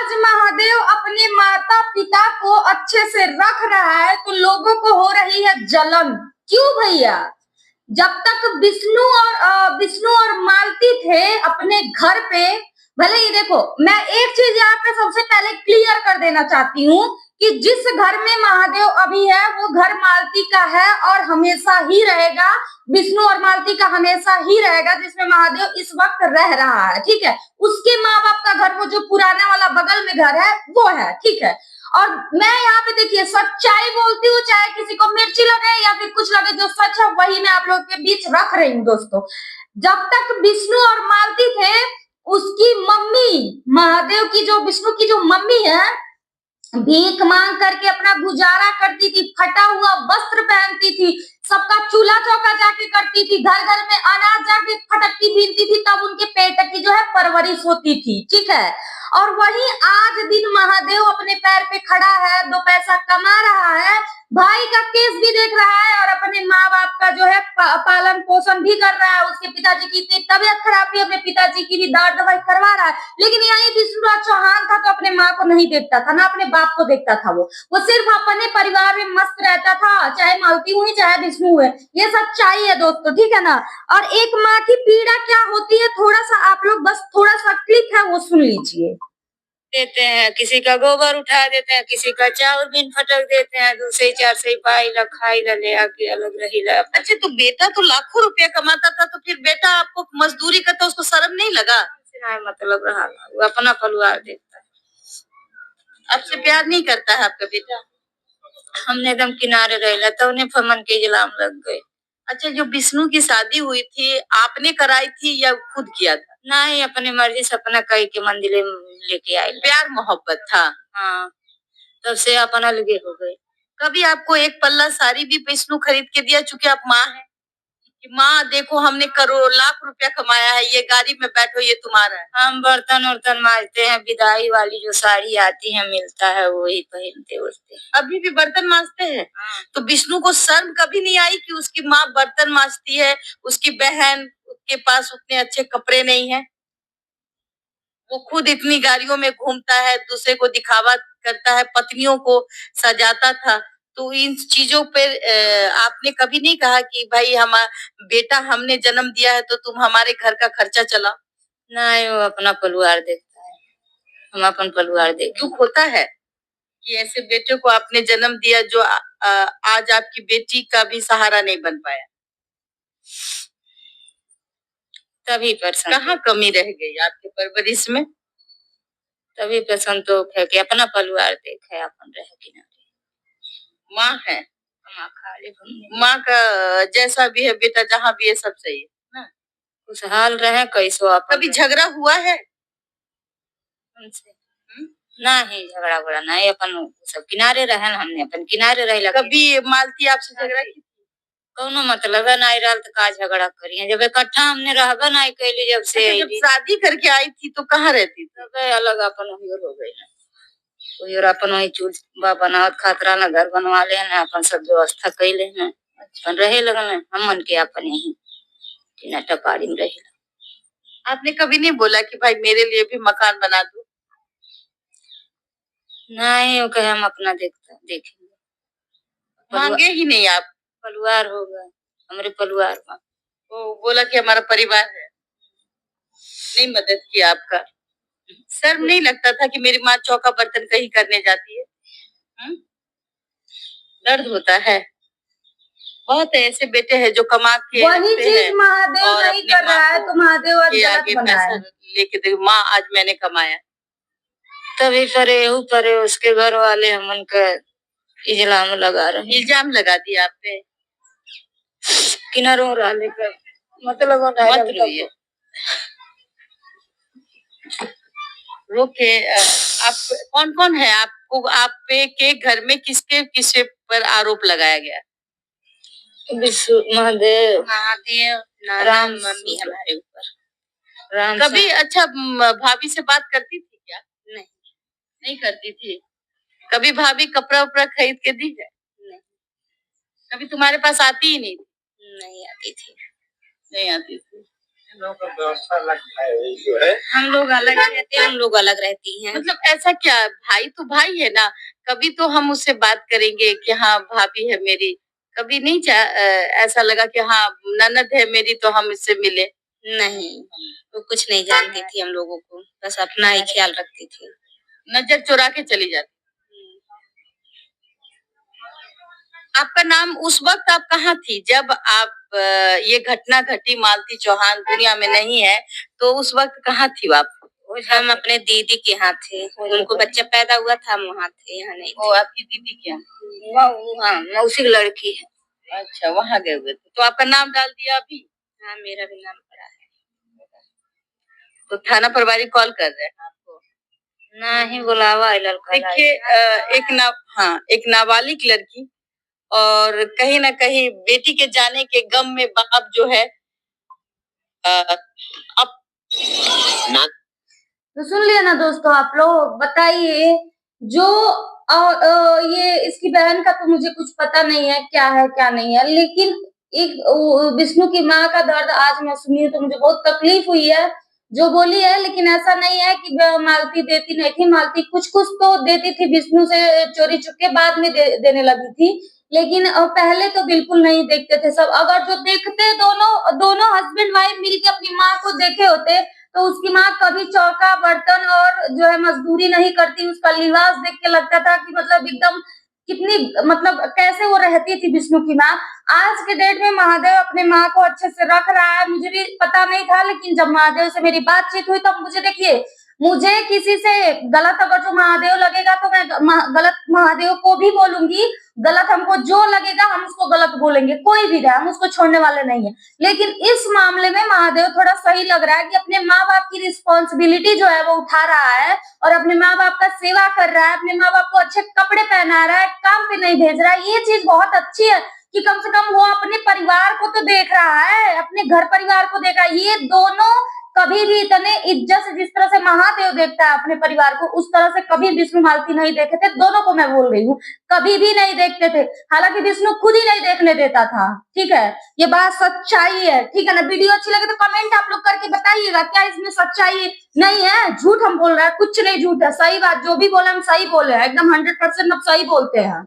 आज महादेव अपने माता पिता को अच्छे से रख रहा है तो लोगों को हो रही है जलन। क्यों भैया? जब तक विष्णु और मालती थे अपने घर पे, भले ही देखो, मैं एक चीज यहाँ पे सबसे पहले क्लियर कर देना चाहती हूँ कि जिस घर में महादेव अभी है वो घर मालती का है और हमेशा ही रहेगा। विष्णु और मालती का हमेशा ही रहेगा, जिसमें महादेव इस वक्त रह रहा है, ठीक है। उसके माँ बाप का घर, वो जो पुराना वाला बगल में घर है, वो है, ठीक है। और मैं यहाँ पे देखिए सच्चाई बोलती हूँ, चाहे किसी को मिर्ची लगे या फिर कुछ लगे, जो सच है वही मैं आप लोग के बीच रख रही हूँ दोस्तों। जब तक विष्णु और मालती थे, उसकी मम्मी, महादेव की जो, विष्णु की जो मम्मी है, भीख मांग करके अपना गुजारा करती थी, फटा हुआ वस्त्र पहनती थी, सबका चूल्हा चौका जाके करती थी, घर घर में अनाज जाके फटकती बीनती थी, तब उनके पेट की जो है परवरिश होती थी, ठीक है। और वहीं आज दिन महादेव अपने पैर पे खड़ा है, दो पैसा कमा रहा है, भाई का केस भी देख रहा है और अपने माँ बाप का जो है पालन पोषण भी कर रहा है। उसके पिताजी की इतनी तबियत खराब थी, अपने पिताजी की भी दर्द दवाई करवा रहा है, लेकिन यही विष्णुराज चौहान था तो अपने माँ को नहीं देखता था, ना अपने बाप को देखता था। वो सिर्फ अपने परिवार में मस्त रहता था, चाहे मालती हुई चाहे विष्णु हुए। ये सच्चाई है दोस्तों, ठीक है ना। और एक माँ की पीड़ा क्या होती है, थोड़ा सा आप लोग बस थोड़ा सा क्लिप है वो सुन लीजिए। देते हैं, किसी का गोबर उठा देते हैं, किसी का चावल बिन फटक देते हैं, दूसरे चार से पाई ला खाई ला ले आके अलग रही ला। अच्छा, तो बेटा तो लाखों रुपया कमाता था, तो फिर बेटा आपको मजदूरी करता, उसको शर्म नहीं लगा? मतलब रहा, वो अपना परिवार देखता है, आपसे प्यार नहीं करता है आपका बेटा। हमने एकदम किनारे रह तो उन्हें फमन के इल्जाम लग गए। अच्छा, जो विष्णु की शादी हुई थी आपने कराई थी या खुद किया था? नहीं, अपनी मर्जी से अपना कई के मंदिर लेके आए। प्यार मोहब्बत था। हाँ, तब से अपन अलगे हो गए। कभी आपको एक पल्ला साड़ी भी विष्णु खरीद के दिया, चूंकि आप माँ हैं, कि माँ देखो हमने करोड़ लाख रुपया कमाया है, ये गाड़ी में बैठो, ये तुम्हारा है। हम बर्तन उर्तन मांजते हैं, विदाई वाली जो साड़ी आती है मिलता है वही पहनते उठते हैं। अभी भी बर्तन मांजते हैं? हाँ। तो विष्णु को शर्म कभी नहीं आई कि उसकी माँ बर्तन मांजती है, उसकी बहन के पास उतने अच्छे कपड़े नहीं है, वो खुद इतनी गाड़ियों में घूमता है, दूसरे को दिखावा करता है, पत्नियों को सजाता था। तो इन चीजों पे आपने कभी नहीं कहा कि भाई हम बेटा हमने जन्म दिया है तो तुम हमारे घर का खर्चा चलाओ? नहीं, वो अपना परिवार देखता है, हम अपन परिवार देख। दुख होता है कि ऐसे बेटे को आपने जन्म दिया जो आज आपकी बेटी का भी सहारा नहीं बन पाया। तभी परेशान, कहाँ कमी रह गई आपके परवरिश में? तभी पे संतोष है कि अपना परिवार देखे, अपन रहे किनारे। माँ है, माँ खाली माँ का जैसा भी है बेटा, जहाँ भी है सब सही है ना, खुशहाल रहे कैसो। आप कभी झगड़ा हुआ है उनसे? नहीं, झगड़ा बड़ा नहीं, अपन सब किनारे रहे, हमने अपन किनारे रहे। कभी मालती आपसे झगड़ा की? कोनो मतलब है नहीं रहल तो का झगड़ा करिए, जब इकट्ठा हमने रहबा नहीं कैली जब से। अच्छा, जब शादी करके आई थी तो कहाँ रहती थी? तब अलग अपन हो गई ना, और अपन वही चूल्हा बनावत खातरा ना, घर बनवा ले ना, अपन सब व्यवस्था कैले ना, अपन रहे लगन हम मन के अपन यही टीना टपारी में रहे। आपने कभी नहीं बोला कि भाई मेरे लिए भी मकान बना दो? नहीं, वो कहे हम अपना देखेंगे, मांगे ही नहीं आप? परिवार होगा, हमारे परिवार में वो बोला कि हमारा परिवार है, नहीं मदद किया आपका? शर्म नहीं लगता था कि मेरी माँ चौका बर्तन कहीं करने जाती है? दर्द होता है। बहुत ऐसे बेटे हैं जो कमा के वही चीज महादेव नहीं कर रहा है तो महादेव आज गलत बना है। लेके देखो माँ आज मैंने कमाया, तभी करे उसके घर वाले हमन का इल्जाम लगा रहे। इल्जाम लगा दिया आपने? किनारों रहने का मतलब मत रोइए, रोके। आप कौन कौन है आपको, आप पे के घर में किसके पर आरोप लगाया गया? विष्णु, महादेव, राम, मम्मी हमारे ऊपर राम। कभी अच्छा भाभी से बात करती थी क्या? नहीं, नहीं करती थी। कभी भाभी कपड़ा उपड़ा खरीद के दी है? नहीं। कभी तुम्हारे पास आती ही नहीं? नहीं आती थी, नहीं आती थी। व्यवस्था अलग है जो है, हम लोग अलग रहते हैं, उन लोग अलग रहती हैं। मतलब ऐसा क्या, भाई तो भाई है ना, कभी तो हम उससे बात करेंगे कि हाँ भाभी है मेरी, कभी नहीं ऐसा लगा कि हाँ ननद है मेरी तो हम इससे मिले? नहीं, वो कुछ नहीं जानती थी हम लोगों को, बस अपना ही ख्याल रखती थी, नजर चुरा के चली जाती। आपका नाम, उस वक्त आप कहाँ थी जब आप ये घटना घटी? मालती चौहान दुनिया में नहीं है, तो उस वक्त कहाँ थी आप? हम अपने दीदी के यहाँ थे, उनको बच्चा पैदा हुआ था, हम वहाँ थे, यहाँ नहीं थे। वो आपकी दीदी के यहाँ? हाँ, मौसी की लड़की है। अच्छा, वहाँ गए हुए थे, तो आपका नाम डाल दिया अभी? हाँ, मेरा भी नाम पड़ा है। तो थाना प्रभारी कॉल कर रहे हैं आपको? नहीं, बुलावा है लड़का। देखिए, एक नाबालिग लड़की, और कहीं ना कहीं बेटी के जाने के गम में बाप जो है अब ना। तो सुन लिया ना दोस्तों, आप लोग बताइए। जो ये इसकी बहन का तो मुझे कुछ पता नहीं है क्या है क्या नहीं है, लेकिन एक विष्णु की माँ का दर्द आज मैं सुनी हूँ तो मुझे बहुत तकलीफ हुई है जो बोली है। लेकिन ऐसा नहीं है कि मालती देती नहीं थी, मालती कुछ कुछ तो देती थी विष्णु से चोरी चुपके, बाद में देने लगी थी। लेकिन पहले तो बिल्कुल नहीं देखते थे सब। अगर जो देखते, दोनों दोनों हस्बैंड वाइफ मिलके अपनी माँ को देखे होते तो उसकी माँ कभी चौका बर्तन और जो है मजदूरी नहीं करती। उसका लिबास देख के लगता था कि मतलब एकदम कितनी, मतलब कैसे वो रहती थी विष्णु की माँ। आज के डेट में महादेव अपने माँ को अच्छे से रख रहा है, मुझे भी पता नहीं था। लेकिन जब महादेव से मेरी बातचीत हुई तब मुझे, देखिए, मुझे किसी से गलत अगर जो महादेव लगेगा तो मैं गलत महादेव को भी बोलूंगी, गलत हमको जो लगेगा हम उसको गलत बोलेंगे, कोई भी रहे, हम उसको छोड़ने वाले नहीं है। लेकिन इस मामले में महादेव थोड़ा सही लग रहा है कि अपने माँ बाप की रिस्पॉन्सिबिलिटी जो है वो उठा रहा है और अपने माँ बाप का सेवा कर रहा है, अपने माँ बाप को अच्छे कपड़े पहना रहा है, काम पे नहीं भेज रहा है। ये चीज बहुत अच्छी है कि कम से कम वो अपने परिवार को तो देख रहा है, अपने घर परिवार को देख रहा है। ये दोनों कभी भी इतने इज्जत से, जिस तरह से महादेव देखता है अपने परिवार को, उस तरह से कभी विष्णु मालती नहीं देखे थे। दोनों को मैं बोल रही हूँ, कभी भी नहीं देखते थे। हालांकि विष्णु खुद ही नहीं देखने देता था। ठीक है, ये बात सच्चाई है। ठीक है ना? वीडियो अच्छी लगे तो कमेंट आप लोग करके बताइएगा, क्या इसमें सच्चाई नहीं है? झूठ हम बोल रहे हैं? कुछ नहीं झूठ है, सही बात जो भी बोले हम सही बोले हैं, एकदम 100% अब सही बोलते हैं।